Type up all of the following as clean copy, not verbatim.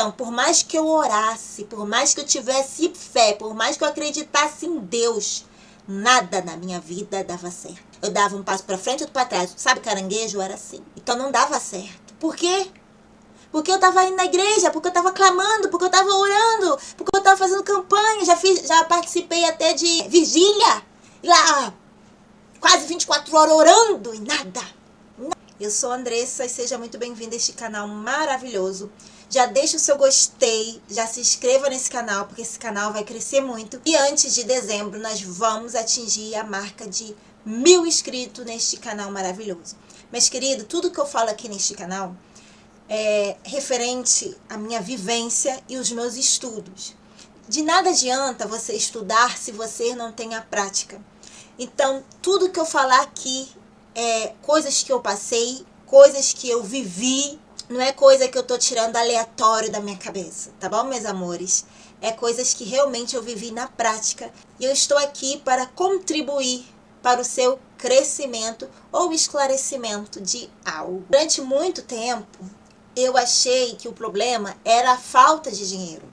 Então, por mais que eu orasse, por mais que eu tivesse fé, por mais que eu acreditasse em Deus, nada na minha vida dava certo. Eu dava um passo para frente e outro para trás. Sabe, caranguejo era assim. Então não dava certo. Por quê? Porque eu estava indo na igreja, porque eu estava clamando, porque eu estava orando, porque eu estava fazendo campanha, já participei até de vigília. Lá, quase 24 horas orando e nada. Eu sou a Andressa e seja muito bem-vinda a este canal maravilhoso. Já deixa o seu gostei, já se inscreva nesse canal, porque esse canal vai crescer muito. E antes de dezembro, nós vamos atingir a marca de 1000 inscritos neste canal maravilhoso. Meus queridos, tudo que eu falo aqui neste canal é referente à minha vivência e os meus estudos. De nada adianta você estudar se você não tem a prática. Então, tudo que eu falar aqui é coisas que eu passei, coisas que eu vivi, não é coisa que eu tô tirando aleatório da minha cabeça, tá bom, meus amores? É coisas que realmente eu vivi na prática e eu estou aqui para contribuir para o seu crescimento ou esclarecimento de algo. Durante muito tempo, eu achei que o problema era a falta de dinheiro.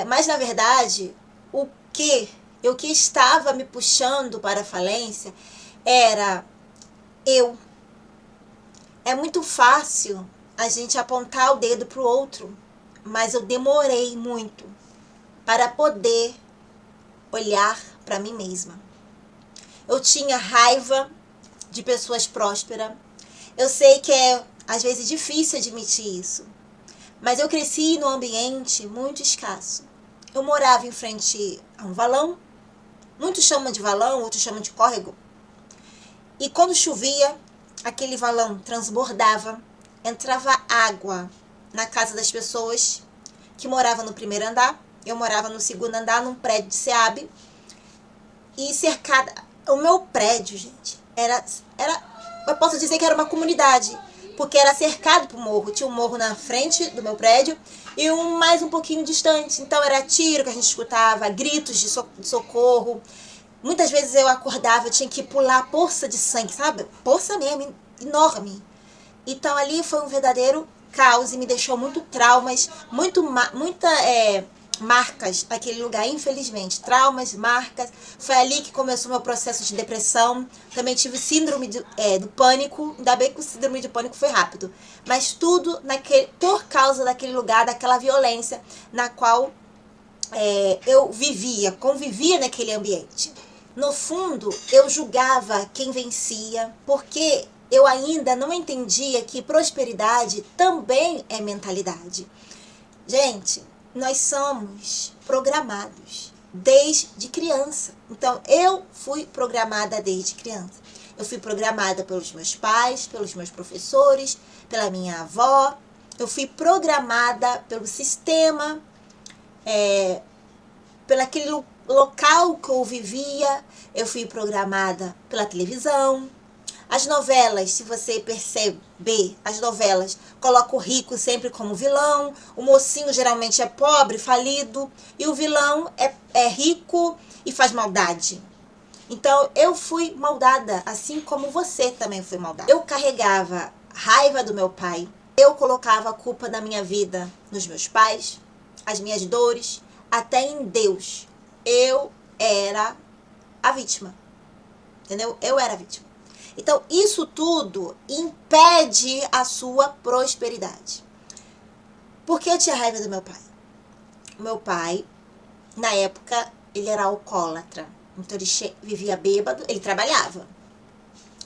Mas, na verdade, o que estava me puxando para a falência era eu. É muito fácil a gente apontar o dedo para o outro, mas eu demorei muito para poder olhar para mim mesma. Eu tinha raiva de pessoas prósperas. Eu sei que é, às vezes, difícil admitir isso, mas eu cresci num ambiente muito escasso. Eu morava em frente a um valão, muitos chamam de valão, outros chamam de córrego. E quando chovia, aquele valão transbordava, entrava água na casa das pessoas que moravam no primeiro andar. Eu morava no segundo andar, num prédio de SEAB. E cercada... O meu prédio, gente, era... Eu posso dizer que era uma comunidade, porque era cercado por morro. Tinha um morro na frente do meu prédio e mais um pouquinho distante. Então era tiro que a gente escutava, gritos de socorro. Muitas vezes eu acordava, eu tinha que pular a poça de sangue, sabe? Poça mesmo, enorme. Então ali foi um verdadeiro caos e me deixou muito traumas, marcas naquele lugar, infelizmente. Traumas, marcas. Foi ali que começou meu processo de depressão. Também tive síndrome do pânico. Ainda bem que o síndrome do pânico foi rápido. Mas tudo por causa daquele lugar, daquela violência na qual eu convivia naquele ambiente. No fundo, eu julgava quem vencia, porque eu ainda não entendia que prosperidade também é mentalidade. Gente, nós somos programados desde criança. Então, eu fui programada desde criança. Eu fui programada pelos meus pais, pelos meus professores, pela minha avó. Eu fui programada pelo sistema, pelo aquele local que eu vivia. Eu fui programada pela televisão. As novelas, se você perceber, as novelas colocam o rico sempre como vilão, o mocinho geralmente é pobre, falido, e o vilão é rico e faz maldade. Então, eu fui moldada, assim como você também foi moldada. Eu carregava raiva do meu pai, eu colocava a culpa da minha vida nos meus pais, as minhas dores, até em Deus. Eu era a vítima, entendeu? Eu era a vítima. Então, isso tudo impede a sua prosperidade. Por que eu tinha raiva do meu pai? O meu pai, na época, ele era alcoólatra. Então, ele vivia bêbado, ele trabalhava,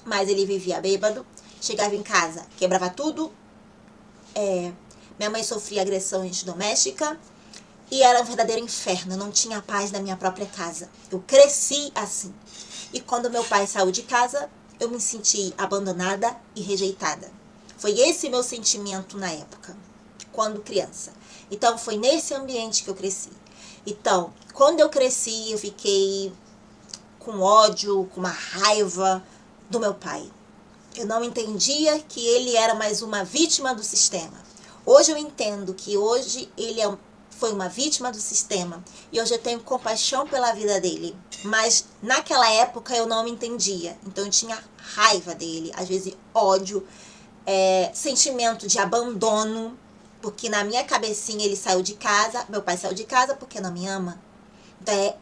mas ele vivia bêbado, chegava em casa, quebrava tudo. Minha mãe sofria agressões domésticas e era um verdadeiro inferno, eu não tinha paz na minha própria casa. Eu cresci assim. E quando meu pai saiu de casa, eu me senti abandonada e rejeitada. Foi esse meu sentimento na época, quando criança. Então, foi nesse ambiente que eu cresci. Então, quando eu cresci, eu fiquei com ódio, com uma raiva do meu pai. Eu não entendia que ele era mais uma vítima do sistema. Hoje eu entendo que hoje ele foi uma vítima do sistema e hoje eu tenho compaixão pela vida dele. Mas naquela época eu não me entendia, então eu tinha raiva dele, às vezes ódio, sentimento de abandono. Porque na minha cabecinha ele saiu de casa, meu pai saiu de casa porque não me ama. Então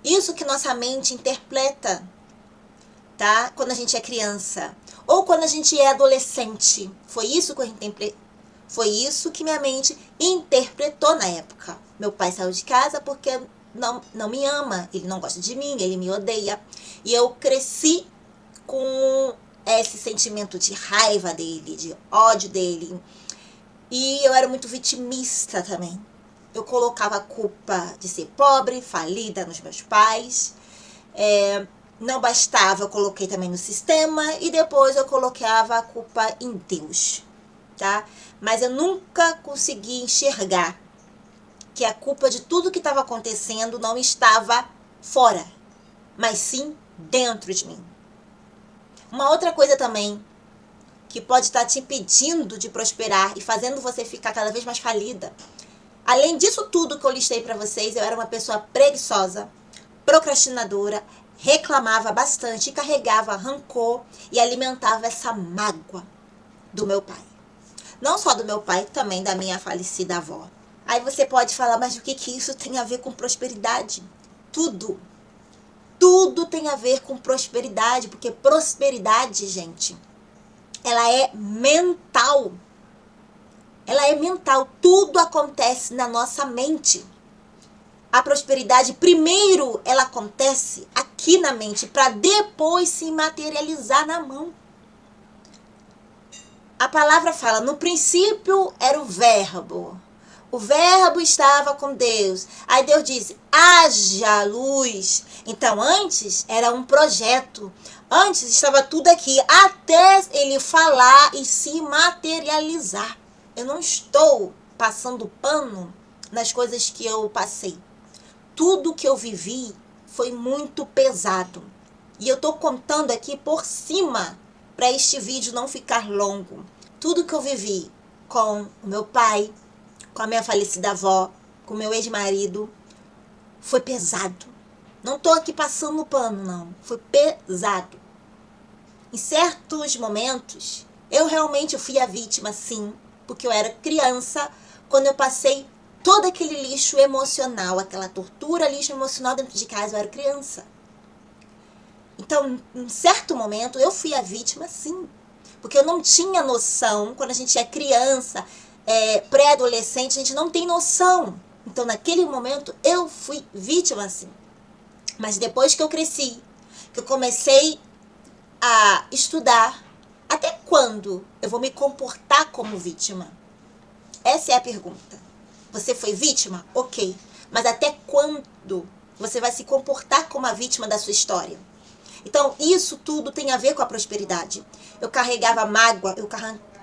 isso que nossa mente interpreta, tá? Quando a gente é criança. Ou quando a gente é adolescente. Foi isso que minha mente interpretou na época. Meu pai saiu de casa porque não me ama. Ele não gosta de mim, ele me odeia. E eu cresci com esse sentimento de raiva dele, de ódio dele. E eu era muito vitimista também. Eu colocava a culpa de ser pobre, falida nos meus pais. Não bastava, eu coloquei também no sistema. E depois eu colocava a culpa em Deus, tá? Mas eu nunca consegui enxergar que a culpa de tudo que estava acontecendo não estava fora, mas sim dentro de mim. Uma outra coisa também que pode estar te impedindo de prosperar e fazendo você ficar cada vez mais falida. Além disso tudo que eu listei para vocês, eu era uma pessoa preguiçosa, procrastinadora, reclamava bastante, carregava rancor e alimentava essa mágoa do meu pai. Não só do meu pai, também da minha falecida avó. Aí você pode falar, mas o que isso tem a ver com prosperidade? Tudo. Tudo tem a ver com prosperidade, porque prosperidade, gente, ela é mental. Ela é mental. Tudo acontece na nossa mente. A prosperidade, primeiro, ela acontece aqui na mente, para depois se materializar na mão. A palavra fala, no princípio era o verbo. O verbo estava com Deus. Aí Deus disse, haja luz. Então, antes era um projeto. Antes estava tudo aqui, até ele falar e se materializar. Eu não estou passando pano nas coisas que eu passei. Tudo que eu vivi foi muito pesado. E eu estou contando aqui por cima, para este vídeo não ficar longo. Tudo que eu vivi com o meu pai, com a minha falecida avó, com o meu ex-marido, foi pesado. Não estou aqui passando pano, não. Foi pesado. Em certos momentos, eu realmente fui a vítima, sim, porque eu era criança, quando eu passei todo aquele lixo emocional, aquela tortura, lixo emocional dentro de casa, eu era criança. Então, em certo momento, eu fui a vítima, sim. Porque eu não tinha noção, quando a gente é criança, pré-adolescente, a gente não tem noção. Então, naquele momento, eu fui vítima, sim. Mas depois que eu cresci, que eu comecei a estudar, até quando eu vou me comportar como vítima? Essa é a pergunta. Você foi vítima? Ok. Mas até quando você vai se comportar como a vítima da sua história? Então, isso tudo tem a ver com a prosperidade. Eu carregava mágoa,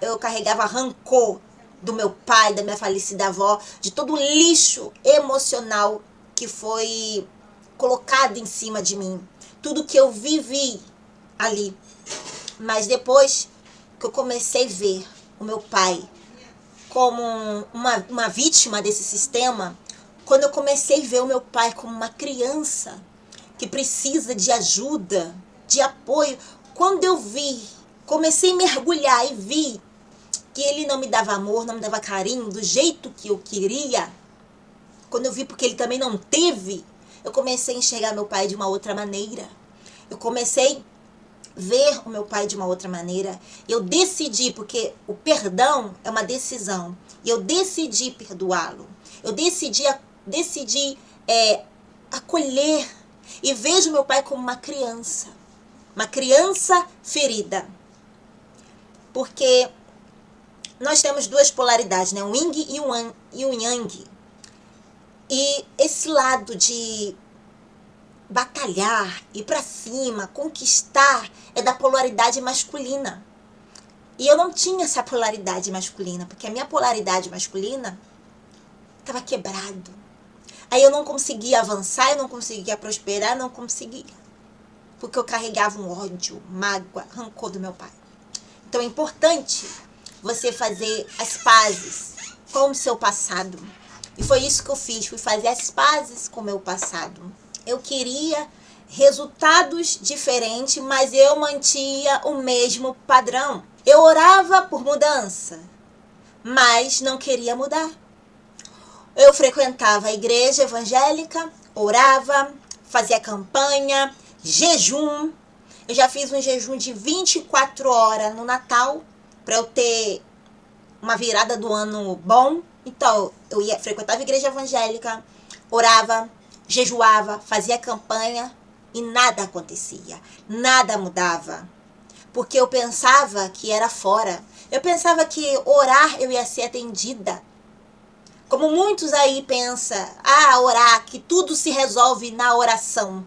eu carregava rancor do meu pai, da minha falecida avó, de todo o lixo emocional que foi colocado em cima de mim. Tudo que eu vivi ali. Mas depois que eu comecei a ver o meu pai como uma vítima desse sistema, quando eu comecei a ver o meu pai como uma criança que precisa de ajuda, de apoio, quando eu comecei a mergulhar e vi que ele não me dava amor, não me dava carinho do jeito que eu queria, quando eu vi porque ele também não teve, eu comecei a enxergar meu pai de uma outra maneira. Eu comecei a ver o meu pai de uma outra maneira. Eu decidi, porque o perdão é uma decisão, e eu decidi perdoá-lo. Eu decidi acolher. E vejo meu pai como uma criança ferida. Porque nós temos duas polaridades, né? O yin e o yang. E esse lado de batalhar, ir pra cima, conquistar, é da polaridade masculina. E eu não tinha essa polaridade masculina, porque a minha polaridade masculina estava quebrado. Aí eu não conseguia avançar, eu não conseguia prosperar, não conseguia. Porque eu carregava um ódio, mágoa, rancor do meu pai. Então é importante você fazer as pazes com o seu passado. E foi isso que eu fiz, fui fazer as pazes com o meu passado. Eu queria resultados diferentes, mas eu mantinha o mesmo padrão. Eu orava por mudança, mas não queria mudar. Eu frequentava a igreja evangélica, orava, fazia campanha, jejum. Eu já fiz um jejum de 24 horas no Natal para eu ter uma virada do ano bom. Então, frequentava a igreja evangélica, orava, jejuava, fazia campanha e nada acontecia, nada mudava. Porque eu pensava que era fora. Eu pensava que orar eu ia ser atendida. Como muitos aí pensam, orar, que tudo se resolve na oração.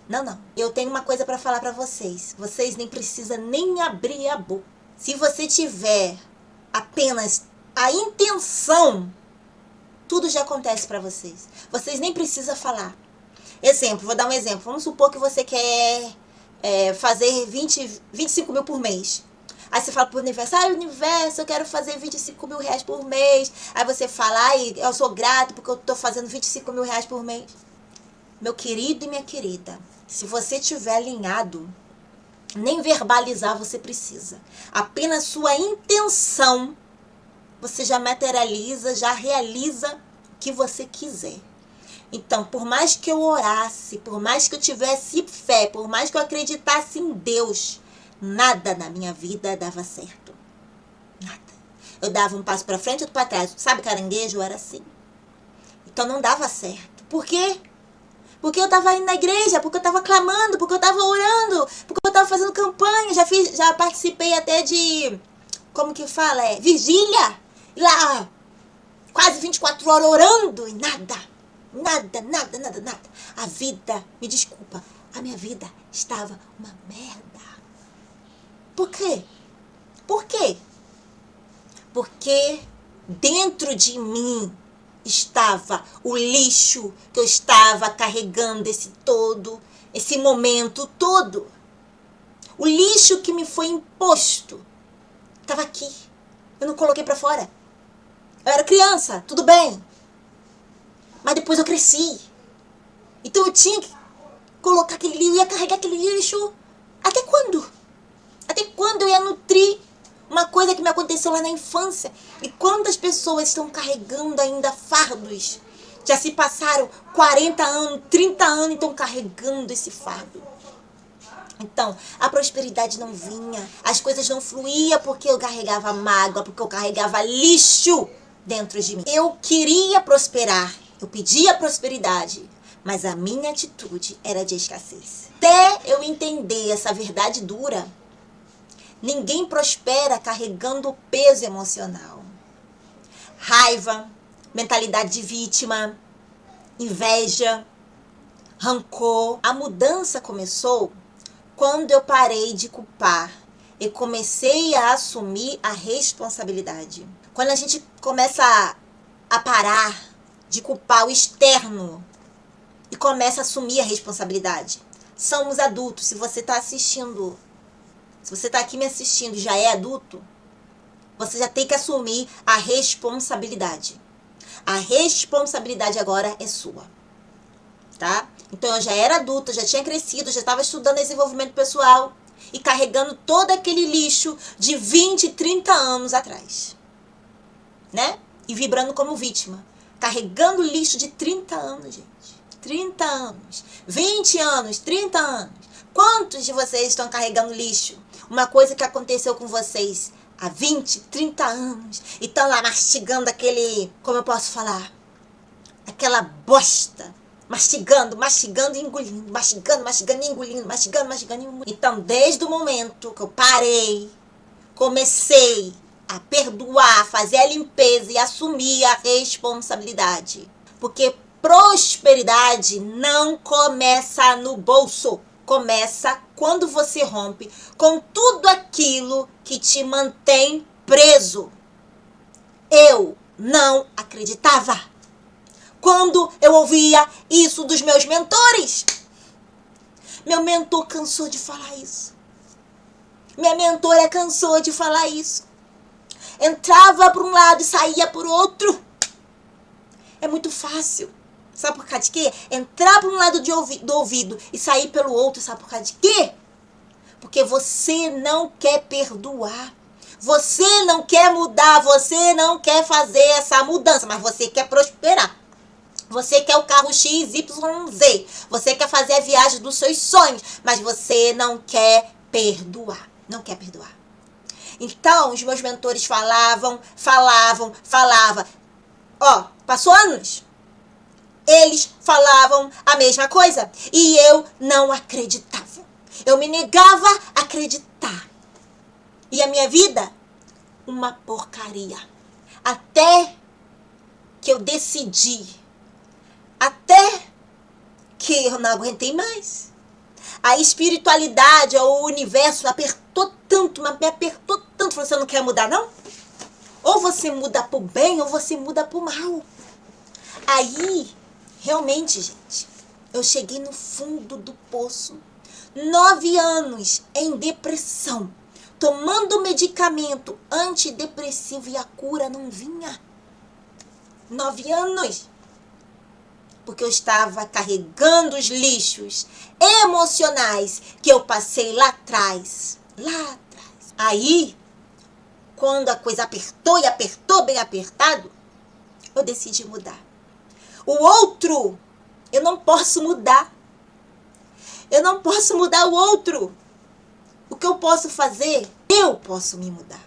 Não. Eu tenho uma coisa para falar para vocês. Vocês nem precisam nem abrir a boca. Se você tiver apenas a intenção, tudo já acontece para vocês. Vocês nem precisam falar. Exemplo, vou dar um exemplo. Vamos supor que você quer fazer 25 mil por mês. Aí você fala pro universo, universo, eu quero fazer 25 mil reais por mês. Aí você fala, eu sou grato porque eu tô fazendo 25 mil reais por mês. Meu querido e minha querida, se você tiver alinhado, nem verbalizar você precisa. Apenas sua intenção, você já materializa, já realiza o que você quiser. Então, por mais que eu orasse, por mais que eu tivesse fé, por mais que eu acreditasse em Deus, nada na minha vida dava certo. Nada. Eu dava um passo para frente e outro para trás. Sabe, caranguejo era assim. Então não dava certo. Por quê? Porque eu estava indo na igreja, porque eu estava clamando, porque eu estava orando, porque eu estava fazendo campanha. Já participei até de, como que fala? Vigília. E lá, quase 24 horas orando e nada. A vida, me desculpa, a minha vida estava uma merda. Por quê? Porque dentro de mim estava o lixo que eu estava carregando esse momento todo. O lixo que me foi imposto estava aqui. Eu não coloquei para fora. Eu era criança, tudo bem. Mas depois eu cresci. Então eu tinha que colocar aquele lixo, eu ia carregar aquele lixo. Até quando? Até quando eu ia nutrir uma coisa que me aconteceu lá na infância? E quantas pessoas estão carregando ainda fardos? Já se passaram 40 anos, 30 anos e estão carregando esse fardo. Então, a prosperidade não vinha, as coisas não fluíam porque eu carregava mágoa, porque eu carregava lixo dentro de mim. Eu queria prosperar, eu pedia prosperidade, mas a minha atitude era de escassez. Até eu entender essa verdade dura, ninguém prospera carregando peso emocional. Raiva, mentalidade de vítima, inveja, rancor. A mudança começou quando eu parei de culpar e comecei a assumir a responsabilidade. Quando a gente começa a parar de culpar o externo e começa a assumir a responsabilidade. Somos adultos. Se você está assistindo, se você está aqui me assistindo e já é adulto, você já tem que assumir a responsabilidade. A responsabilidade agora é sua. Tá? Então eu já era adulta, já tinha crescido, já estava estudando desenvolvimento pessoal e carregando todo aquele lixo de 20, 30 anos atrás. Né? E vibrando como vítima. Carregando lixo de 30 anos, gente. 30 anos, 20 anos, 30 anos. Quantos de vocês estão carregando lixo? Uma coisa que aconteceu com vocês há 20, 30 anos. E estão lá mastigando aquele, como eu posso falar? Aquela bosta. Mastigando e engolindo. Mastigando e engolindo. Mastigando e engolindo. Então, desde o momento que eu parei, comecei a perdoar, fazer a limpeza e assumir a responsabilidade. Porque prosperidade não começa no bolso. Começa quando você rompe com tudo aquilo que te mantém preso. Eu não acreditava quando eu ouvia isso dos meus mentores. Meu mentor cansou de falar isso. Minha mentora cansou de falar isso. Entrava por um lado e saía por outro. É muito fácil. Sabe por causa de quê? Entrar por um lado do ouvido e sair pelo outro. Sabe por causa de quê? Porque você não quer perdoar. Você não quer mudar, você não quer fazer essa mudança, mas você quer prosperar. Você quer o carro XYZ. Você quer fazer a viagem dos seus sonhos, mas você não quer perdoar. Não quer perdoar. Então, os meus mentores falavam. Ó, passou anos. Eles falavam a mesma coisa. E eu não acreditava. Eu me negava a acreditar. E a minha vida? Uma porcaria. Até que eu decidi. Até que eu não aguentei mais. A espiritualidade, o universo apertou tanto, mas me apertou tanto. Você não quer mudar, não? Ou você muda pro bem, ou você muda pro mal. Aí, realmente, gente, eu cheguei no fundo do poço. 9 anos em depressão. Tomando medicamento antidepressivo e a cura não vinha. 9 anos. Porque eu estava carregando os lixos emocionais que eu passei lá atrás. Aí, quando a coisa apertou e apertou bem apertado, eu decidi mudar. O outro, eu não posso mudar. Eu não posso mudar o outro. O que eu posso fazer? Eu posso me mudar.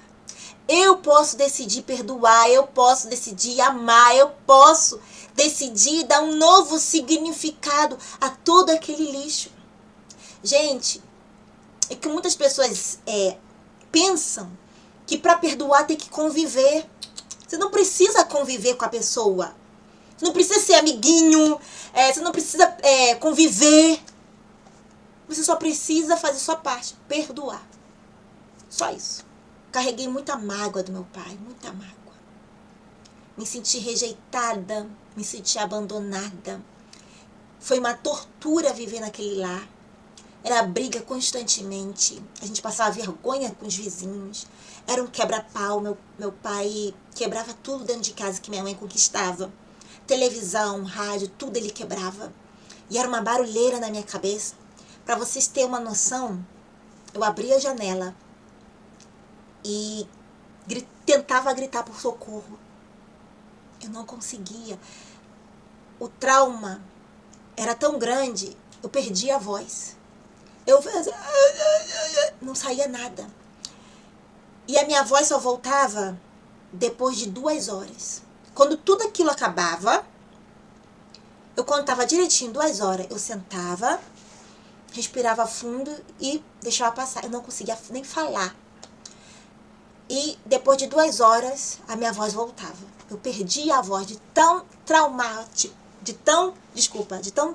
Eu posso decidir perdoar, eu posso decidir amar, eu posso decidir dar um novo significado a todo aquele lixo. Gente, é que muitas pessoas pensam que para perdoar tem que conviver. Você não precisa conviver com a pessoa. Você não precisa ser amiguinho, você não precisa conviver. Você só precisa fazer sua parte, perdoar. Só isso. Carreguei muita mágoa do meu pai, muita mágoa. Me senti rejeitada, me senti abandonada. Foi uma tortura viver naquele lar. Era briga constantemente. A gente passava vergonha com os vizinhos. Era um quebra-pau. Meu pai quebrava tudo dentro de casa que minha mãe conquistava. Televisão, rádio, tudo ele quebrava. E era uma barulheira na minha cabeça. Para vocês terem uma noção, eu abria a janela e tentava gritar por socorro. Eu não conseguia. O trauma era tão grande, eu perdia a voz. Eu fazia... não saía nada. E a minha voz só voltava depois de 2 horas. Quando tudo aquilo acabava, eu contava direitinho 2 horas. Eu sentava, respirava fundo e deixava passar. Eu não conseguia nem falar. E depois de 2 horas, a minha voz voltava. Eu perdia a voz de tão traumático, de tão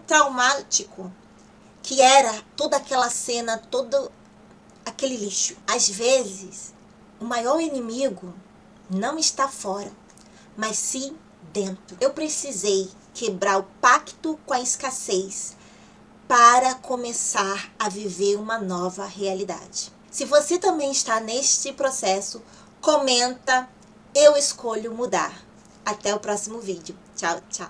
traumático que era toda aquela cena, todo aquele lixo. Às vezes, o maior inimigo não está fora, mas sim dentro. Eu precisei quebrar o pacto com a escassez para começar a viver uma nova realidade. Se você também está neste processo, comenta, eu escolho mudar. Até o próximo vídeo. Tchau, tchau.